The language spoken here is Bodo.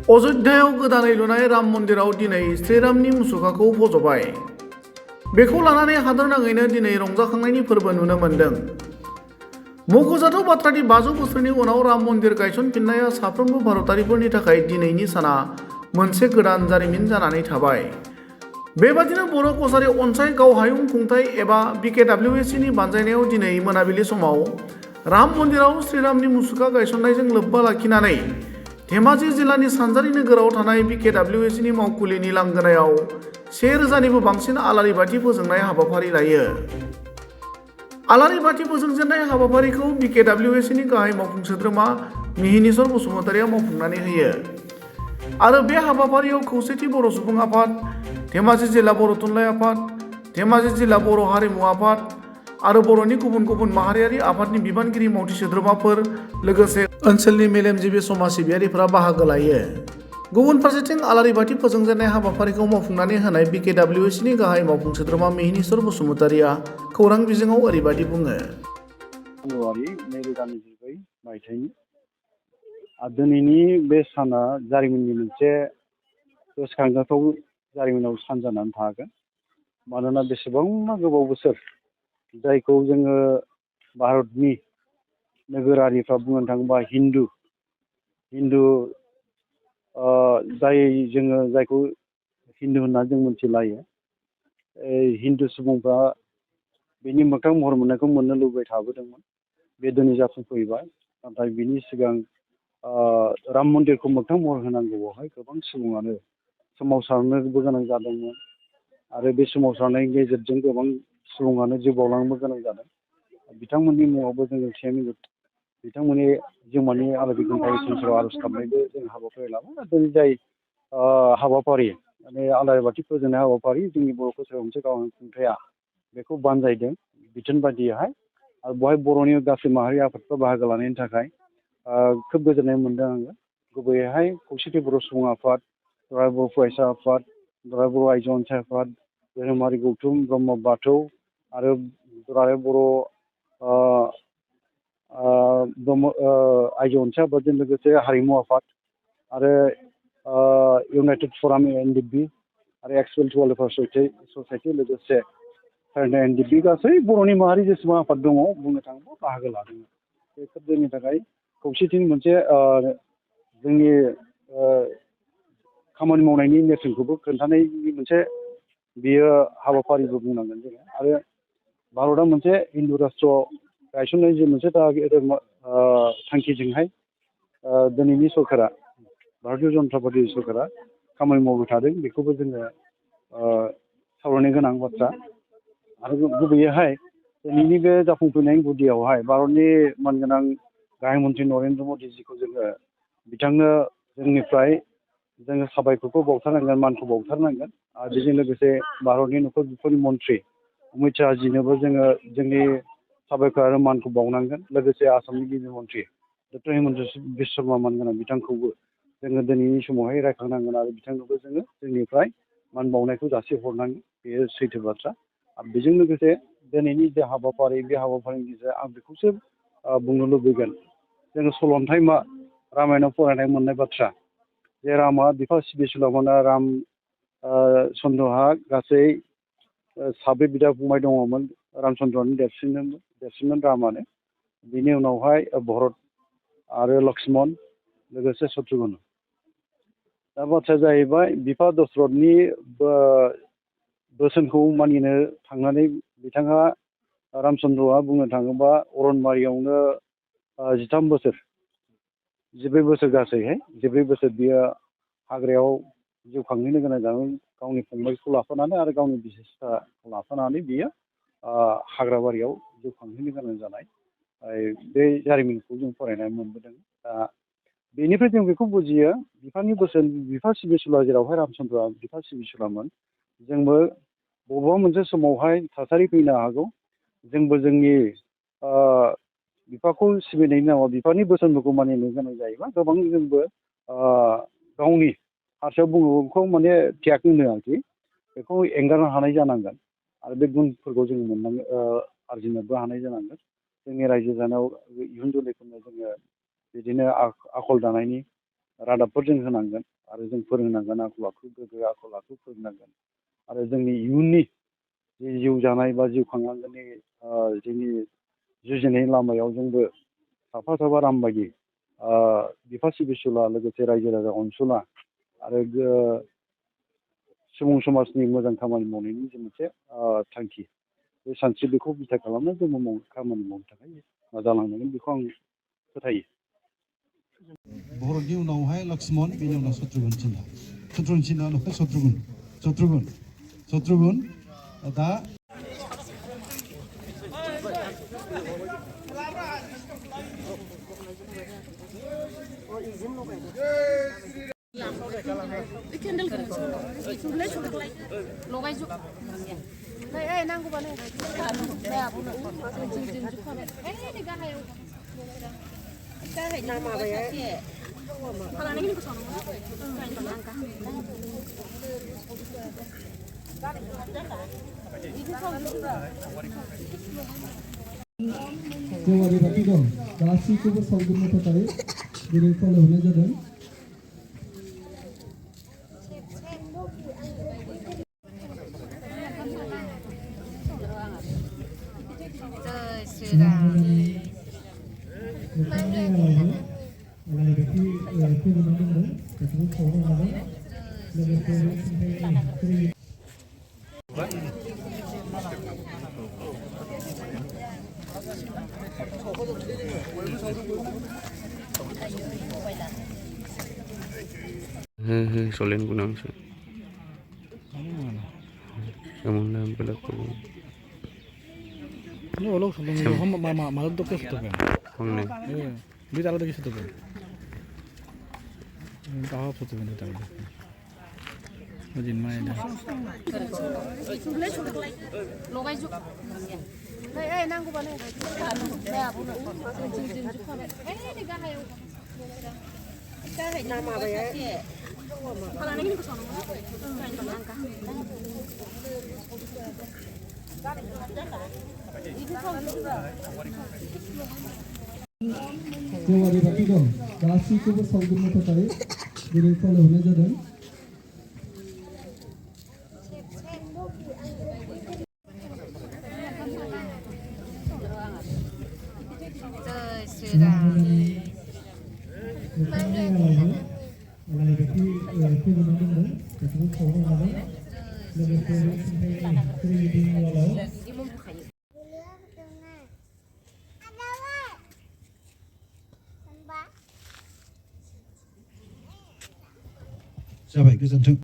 अयोध्यायाव गोदानै लुनाय राम मन्दिराव दिनै श्रीरामनि मुसुखाखौ फज'बाय। बेखौ लानानै हादोरनाङैनो दिनै रंजाखांनायनि फोरबो नुनो मोन्दों। मख'जाथाव बाथ्रादि 500 बोसोरनि उनाव राम मन्दिर गायसनफिननाया साफ्रोमबो भारतारिफोरनि थाखाय दिनैनि साना मोनसे गोदान जारिमिन जानानै थाबाय। बेबादिनो बर' कछारी अनसाय गावहायुं खुंथाइ एबा BKWSनि बानजायनायाव दिनै मोनाबिलि समाव राम मन्दिराव श्रीरामनि मुसुखा गायसननायजों लोब्बा लाखिनानै धेमाजि जिल्लानि सानजारि नोगोराव थानाय BKWSनि मावखुलिनि लांगोनायाव 1000निबो बांसिन आलारि बाथि फोजोंनाय हाबाफारि लायो। आलारि बाथि फोजोंजेननाय हाबाफारिखौ BKWSनि गाहाय मावफुं सोद्रोमा मिहिनीश्वर बसुमतारिया मावफुंनानै होयो आरो बे हाबाफारियाव खौसेथि बर' सुबुं आफाद, धेमाजि जिल्ला बर' थुनलाइ आफाद, धेमाजि जिल्ला बर' हारिमु आफाद आरो बर'नि गुबुन गुबुन माहारियारि आफादनि बिबानगिरि मावथि सोद्रोमाफोर लोगोसे ओनसोलनि मेलेमजिबि समाज सिबियारिफोरा बाहागो लायो। गुबुन फारसेथिं आलारि बाथि फोजोंजेननाय हाबाफारिखौ मावफुंनानै होनाय BKWSनि गाहाय मावफुं सोद्रोमा मिहिनीश्वर बसुमतारिया खौरां बिजोङाव ओरैबायदि बुङो। जानुवारि 2024 मायथाइनि दिनैनि बे साना जारिमिननि मोनसे गोसोखांजाथाव जारिमिनाव सान जानानै थागोन। मानोना बेसेबांबा गोबाव बोसोर जायखौ जोङो भारतनि नोगोरारिफ्रा बुंनो थाङोबा हिन्दु जोङो जायखौ हिन्दु होनना जों मिथिलायो। हिन्दु सुबुंफ्रा बेनि मोगथां महर मोननायखौ मोननो लुबैबाय थाबोदोंमोन। बे दिनै जाफुंफैबाय। नाथाय बिनि सिगां राम मन्दिरखौ मोगथां महर होनांगौआवहाय गोबां सुबुङानो सोमावसारनोबो गोनां जादोंमोन आरो बे सोमावसारनायनि गेजेरजों गोबां सुबुङानो जिउ बावलांनोबो गोनां जादों। बिथांमोननि मुङावबो जोङो 10 मिनिट बिथांमोननि जिउमानि आलारि गोमथाय इसोराव आर'ज गाबनायबो जों हाबाफारि लाबाय। दिनै जाय हाबाफारि माने आलारि बाथि फोजोंनाय हाबाफारि जोंनि बर' कछारी मोनसे गावनि खुंथाया बेखौ बानजायदों बिथोन बायदियैहाय आरो बेवहाय बर'नि गासै माहारि आफादफ्रा बाहागो लानायनि थाखाय खोब गोजोननाय मोनदों आङो। गुबैयैहाय खौसेथि बर' सुबुं आफाद, दुलाराय बर' फरायसा आफाद, दुलाराय बर' आइजो अनसाय आफाद, धोरोमारि गौथुम ब्रह्म बाथौ आरो दुलाराय बर' आइजो अनसाय आफादजों लोगोसे हारिमु आफाद आरो इउनाइटेड फराम NDP आरो एक्सपेल्स वेलफेयार ससाइटि लोगोसे NDP गासै बर'नि माहारि जेसेबां आफाद दङ बुंनो थाङोब्ला बाहागो लादों। बे खोब जोंनि थाखाय खौसेथिनि मोनसे जोंनि खामानि मावनायनि नेरसोनखौबो खोन्थानायनि मोनसे बियो हाबाफारिबो बुंनांगोन जोङो। आरो भारतआ मोनसे हिन्दु राष्ट्र गायसननायनि जे मोनसे थांखिजोंहाय दिनैनि सरकारा भारतीय जनता पार्टी सरकारा खामानि मावबाय थादों। बेखौबो जोङो सावरायनो गोनां बाथ्रा। आरो गुबैयैहाय दिनैनि बे जाफुंफैनायनि गुदियावहाय भारतनि मानगोनां गाहाय मन्त्रि नरेन्द्र मदिजिखौ जोङो बिथांनो जोंनिफ्राय जोङो साबायखरखौ बावथारनांगोन, मानखौ बावथारनांगोन। आरो बेजों लोगोसे भारतनि न'खर बिफाननि मन्त्रि अमित शाहजिनोबो जोङो जोंनि साबायखर आरो मानखौ बावनांगोन। लोगोसे आसामनि गिबि मन्त्रि डक्टर हिमन्त बिश्व शर्मा मानगोनां बिथांखौबो जोङो दिनैनि समावहाय रायखांनांगोन आरो बिथांनोबो जोङो जोंनिफ्राय मान बावनायखौ जासिहरनांगोन। बेयो सैथो बाथ्रा। आरो बेजों लोगोसे दिनैनि जे हाबाफारि बे हाबाफारिनि गेजेरजों आं बेखौसो बुंनो लुबैगोन। जोङो सलन्थाइमा रामायणाव फरायनाय मोननाय बाथ्रा जे रामा बिफा सिबिसुलामोना राम चन्द्रहा गासै 7 बिदा फंबाय दङमोन। रामचन्द्रआनो देरसिनमोन रामानो। बिनि उनावहाय भरत आरो लक्ष्मण लोगोसे शत्रुघ्न। दा बाथ्राया जाहैबाय बिफा दशरथनि बोसोनखौ मानिनो थांनानै बिथाङा रामचन्द्रआ बुंनो थाङोबा अरनबारियावनो 13 बोसोर 14 बोसोर गासैहाय 14 बोसोर बियो हाग्रायाव जिउ खांहैनो गोनां जादों। गावनि फंबायखौ लाफानानै आरो गावनि बिसिखौ लाफानानै बियो हाग्राबारियाव जिउ खांहैनो गोनां जानाय बे जारिमिनखौ जों फरायनानै मोनबोदों। दा बेनिफ्राय जों बेखौ बुजियो बिफानि बोसोन बिफा सिबिसुला जेरावहाय रामचन्द्रआ बिफा सिबिसुलामोन। जोंबो बबेबा मोनसे समावहाय थासारि फैनो हागौ जोंबो जोंनि बिफाखौ सिबिनायनि नामाव बिफानि बोसोनफोरखौ मानिनो गोनां जायोबा गोबां जोंबो गावनि हारसायाव बुङोखौ माने त्याग होनो आरोखि बेखौ एंगारनो हानाय जानांगोन आरो बे गुनफोरखौ जों आरजिनोबो हानाय जानांगोन। जोंनि रायजो जानायाव इयुन जोलैफोरनो जोङो बिदिनो आखल दानायनि रादाबफोर जों होनांगोन आरो जों फोरोंनांगोन आखल आखु गोग्गो आखल आखु फोरोंनांगोन आरो जोंनि इयुननि जि जिउ जानाय बा जिउ खांलांनायनि जोंनि जुजिनाय लामायाव जोंबो साफा साफा राम बायदि बिफा सिबिसुला लोगोसे रायजो राजा अनसुला आरो सुबुं समाजनि मोजां खामानि मावनायनि जे मोनसे थांखि बे सानस्रि बेखौ बिथा खालामना जोङो खामानि मावनो थाखाय नाजालांनांगोन बेखौ आं फोथायो। भरतनि उनावहाय लक्ष्मण बेनि उनाव शत्रुघ्न सिन्हा उनावहाय शत्रुघ्न दा जेवारि बाथि दं गासैखौबो सावदिंनो थाखाय दिनै खावलायहरनाय जादों। Solen gunang sih. Kamu nak berlaku. Ini orang sebelum malam tu kes tu kan. Kamu Di dalam tu kes tu kan. Tahu apa tu kan di dalam. Majin main dah. जेवारि बाथि दं गासैखौबो सावदिंनो थाखाय दिनै खावलायहरनाय जादों। जाबाय गोजोन्थों।